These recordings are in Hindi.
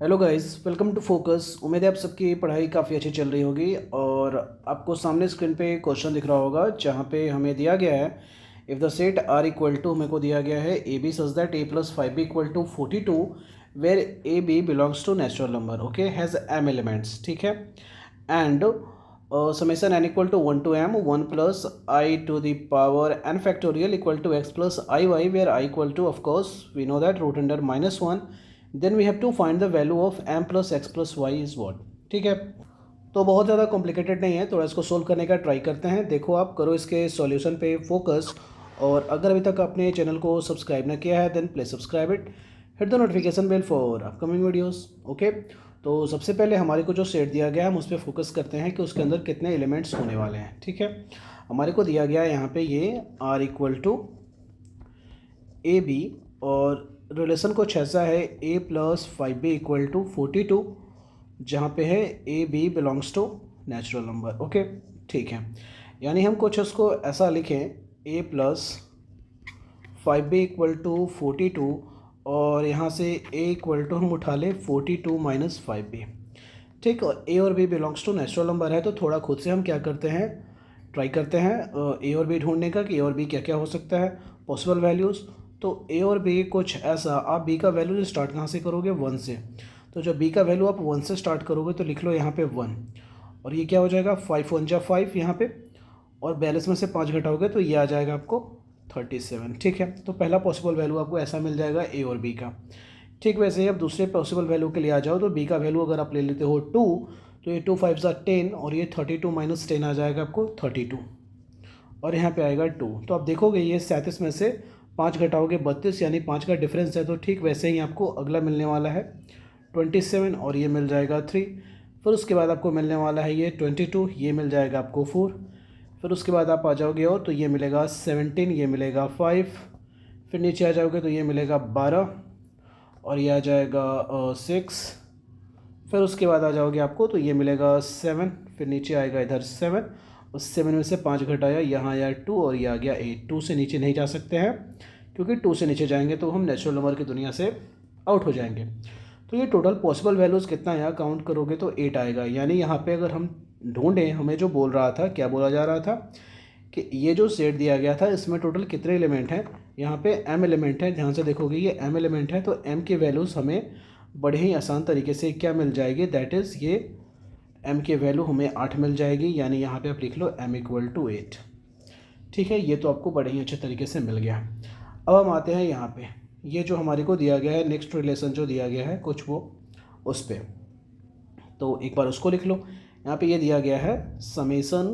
Hello guys, welcome to Focus. उम्मीद है आप सबकी पढ़ाई काफ़ी अच्छी चल रही होगी और आपको सामने स्क्रीन पे क्वेश्चन दिख रहा होगा जहाँ पे हमें दिया गया है if the set are equal to, मेरे को दिया गया है A B such that A plus 5b equal to 42 where A B belongs to natural number, okay, has M elements, ठीक है। And summation N equal to 1 to m 1 plus I to the power N factorial equal to X plus I Y, where I equal to of course we know that root under -1, then we have to find the value of m plus X plus Y is what, ठीक है। तो बहुत ज़्यादा कॉम्प्लिकेटेड नहीं है, थोड़ा इसको सोल्व करने का ट्राई करते हैं। देखो, आप करो इसके सॉल्यूशन पे फोकस, और अगर अभी तक आपने चैनल को सब्सक्राइब ना किया है then please subscribe it, hit the notification bell for upcoming videos, okay. तो सबसे पहले हमारे को जो सेट दिया गया है हम उस पर फोकस करते हैं कि उसके अंदर कितने एलिमेंट्स होने वाले हैं, ठीक है। हमारे को दिया गया है यहाँ पे ये R equal to A B, और रिलेशन कुछ ऐसा है ए प्लस 5b इक्वल टू 42, जहाँ पे है A B belongs to natural number, okay, ठीक है। यानी हम कुछ उसको ऐसा लिखें ए प्लस 5b इक्वल टू 42, और यहाँ से ए इक्वल टू हम उठा लें 42 माइनस 5b, ठीक। और ए और B belongs to natural number है तो थोड़ा खुद से हम क्या करते हैं, ट्राई करते हैं ए और बी ढूंढने का कि ए और बी क्या क्या हो सकता है, पॉसिबल वैल्यूज़। तो ए और बी कुछ ऐसा, आप बी का वैल्यू स्टार्ट कहाँ से करोगे, 1 से। तो जब बी का वैल्यू आप 1 से स्टार्ट करोगे तो लिख लो यहाँ पे 1, और ये क्या हो जाएगा 5 1 जा 5 यहाँ पे, और बैलेंस में से 5 घटाओगे तो ये आ जाएगा आपको 37, ठीक है। तो पहला पॉसिबल वैल्यू आपको ऐसा मिल जाएगा ए और बी का, ठीक। वैसे ही अब दूसरे पॉसिबल वैल्यू के लिए आ जाओ तो बी का वैल्यू अगर आप ले लेते हो 2, तो ये 2 5 ज़ा 10, और ये 32 माइनस 10 आ जाएगा आपको 32, और यहाँ पे आएगा 2। तो आप देखोगे ये 37 में से 5 घटाओगे 32, यानी 5 का डिफरेंस है। तो ठीक वैसे ही आपको अगला मिलने वाला है 27, और ये मिल जाएगा 3। फिर उसके बाद आपको मिलने वाला है ये 22, ये मिल जाएगा आपको 4। फिर उसके बाद आप आ जाओगे और तो ये मिलेगा 17, ये मिलेगा 5। फिर नीचे आ जाओगे तो ये मिलेगा 12, और ये आ जाएगा 6। फिर उसके बाद आ जाओगे आपको तो ये मिलेगा 7। फिर नीचे आएगा इधर 7, और 7 में से 5 घटाया, यहाँ आया 2, और ये आ गया 8। 2 से नीचे नहीं जा सकते हैं, क्योंकि 2 से नीचे जाएंगे तो हम नेचुरल नंबर की दुनिया से आउट हो जाएंगे। तो ये टोटल पॉसिबल वैल्यूज़ कितना है, यहाँ काउंट करोगे तो 8 आएगा। यानी यहाँ पे अगर हम ढूंढें, हमें जो बोल रहा था, क्या बोला जा रहा था कि ये जो सेट दिया गया था इसमें टोटल कितने एलिमेंट हैं, यहाँ पे m एलिमेंट है। ध्यान से देखोगे ये m एलिमेंट है, तो m की वैल्यूज़ हमें बड़े ही आसान तरीके से क्या मिल जाएगी, दैट इज़ ये m की वैल्यू हमें 8 मिल जाएगी। यानी यहाँ पे आप लिख लो m इक्वल टू 8, ठीक है। ये तो आपको बड़े ही अच्छे तरीके से मिल गया। अब हम आते हैं यहाँ पे, ये जो हमारे को दिया गया है नेक्स्ट रिलेशन जो दिया गया है कुछ वो उस पर, तो एक बार उसको लिख लो। यहाँ पे ये दिया गया है summation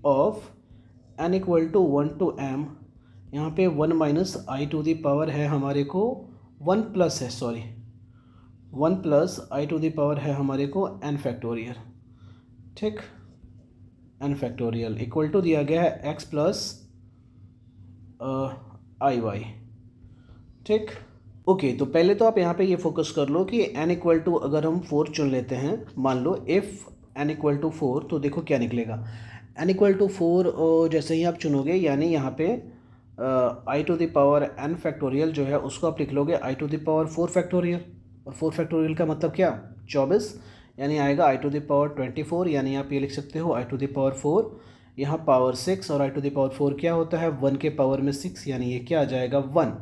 of n equal to 1 to m, यहाँ पे 1 minus I to the power है हमारे को 1 प्लस है, sorry 1 plus I to the power है हमारे को n फैक्टोरियल, ठीक। n फैक्टोरियल इक्वल टू दिया गया है x प्लस आई वाई, ठीक। ओके, तो पहले तो आप यहाँ पे ये फोकस कर लो कि n इक्वल टू अगर हम 4 चुन लेते हैं, मान लो इफ़ n इक्वल टू 4, तो देखो क्या निकलेगा। n इक्वल टू 4 जैसे ही आप चुनोगे, यानी यहाँ पे i to the power n factorial जो है उसको आप लिख लोगे i to the power 4 factorial, और 4 फैक्टोरियल का मतलब क्या, 24, यानी आएगा आई टू द पावर 24। यानी आप ये लिख सकते हो आई टू द पावर 4, यहाँ पावर 6, और आई टू द पावर 4 क्या होता है 1 के पावर में 6, यानी ये क्या आ जाएगा 1।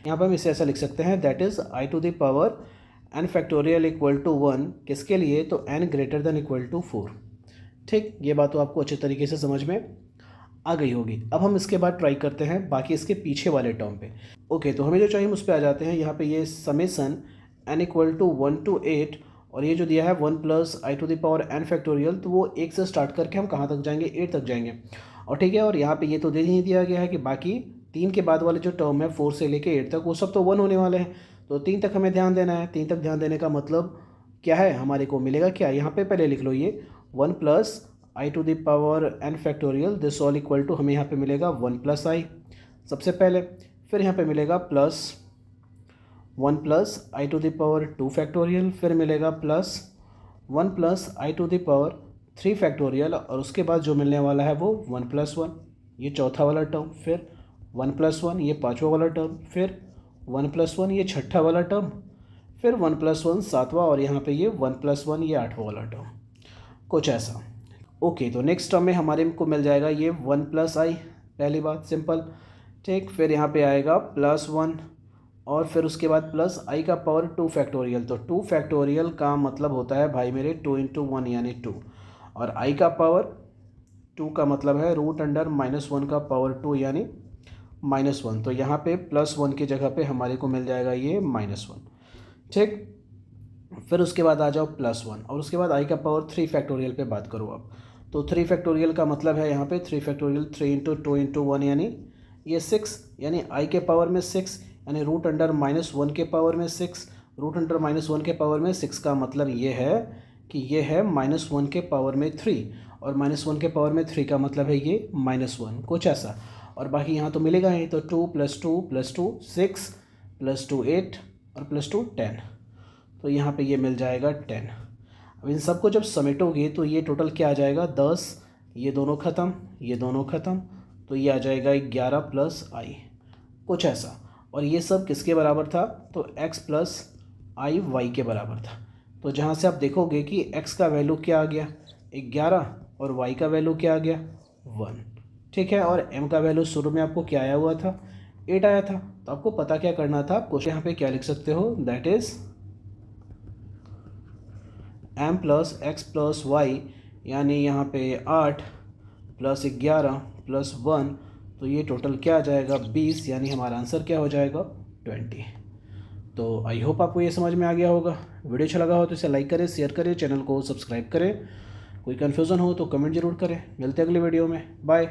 यहाँ पर हम इसे ऐसा लिख सकते हैं that is I to the power n factorial equal to 1, किसके लिए, तो n greater than equal to 4, ठीक। ये बात तो आपको अच्छे तरीके से समझ में आ गई होगी। अब हम इसके बाद ट्राई करते हैं बाकी इसके पीछे वाले टर्म पे। ओके, तो हमें जो चाहिए हम उस पर आ जाते हैं। यहाँ पे ये summation n equal to 1 to 8, और ये जो दिया है 1 plus I to the power n factorial, तो वो 1 से स्टार्ट करके हम कहाँ तक जाएंगे, 8 तक जाएंगे, और ठीक है। और यहाँ पे ये तो दे ही दिया गया है कि बाकी 3 के बाद वाले जो टर्म है 4 से लेके 8 तक वो सब तो 1 होने वाले हैं, तो 3 तक हमें ध्यान देना है। 3 तक ध्यान देने का मतलब क्या है, हमारे को मिलेगा क्या, यहाँ पे पहले लिख लो ये 1 plus I to the power n factorial, this all equal to हमें यहाँ पे मिलेगा 1 प्लस आई सबसे पहले। फिर यहाँ पे मिलेगा plus 1 plus I to the power 2 factorial, फिर मिलेगा plus 1 plus I to the power 3 factorial, और उसके बाद जो मिलने वाला है वो 1 प्लस 1, ये चौथा वाला टर्म, फिर 1 प्लस 1 ये पाँचवा वाला टर्म, फिर 1 प्लस 1 ये छठा वाला टर्म, फिर 1+1 7वां, और यहाँ पे ये 1+1 ये 8वां वाला टर्म, कुछ ऐसा। ओके, तो नेक्स्ट टर्म में हमारे को मिल जाएगा ये 1+i, पहली बात सिंपल, ठीक। फिर यहाँ पे आएगा +1, और फिर उसके बाद प्लस i का पावर 2 फैक्टोरियल। तो 2 फैक्टोरियल का मतलब होता है भाई मेरे 2 × 1 यानी 2, और i का पावर 2 का मतलब है √(-1) का पावर 2 यानी -1। तो यहाँ पे +1 की जगह पे हमारे को मिल जाएगा ये -1, ठीक। फिर उसके बाद आ जाओ +1, और उसके बाद i का पावर 3 फैक्टोरियल पे बात करो आप। तो 3 फैक्टोरियल का मतलब है यहाँ पे 3 फैक्टोरियल 3 × 2 × 1 यानी ये 6, यानी i के पावर में 6, यानी √(-1) के पावर में 6, √(-1) के पावर में 6 का मतलब ये है कि ये है -1 के पावर में 3, और -1 के पावर में 3 का मतलब है ये -1, कुछ ऐसा। और बाकी यहाँ तो मिलेगा ही, तो 2 + 2 + 2 6 + 2 8 और +2 10, तो यहाँ पे ये मिल जाएगा 10। अब इन सबको जब समेटोगे तो ये टोटल क्या आ जाएगा 10, ये दोनों ख़त्म, ये दोनों ख़त्म, तो ये आ जाएगा 11 + i, कुछ ऐसा। और ये सब किसके बराबर था, तो x + i y के बराबर था। तो जहाँ से आप देखोगे कि x का वैल्यू क्या आ गया 11, और y का वैल्यू क्या आ गया 1, ठीक है। और m का वैल्यू शुरू में आपको क्या आया हुआ था 8 आया था। तो आपको पता क्या करना था, क्वेश्चन यहाँ पे क्या लिख सकते हो, that is m + x + y, यानी यहाँ पे 8 + 11 + 1, तो ये टोटल क्या आ जाएगा 20, यानी हमारा आंसर क्या हो जाएगा 20। तो आई होप आपको ये समझ में आ गया होगा। वीडियो अच्छा लगा हो तो इसे लाइक करें, शेयर करें, चैनल को सब्सक्राइब करें। कोई कन्फ्यूज़न हो तो कमेंट ज़रूर करें। मिलते हैं अगले वीडियो में, बाय।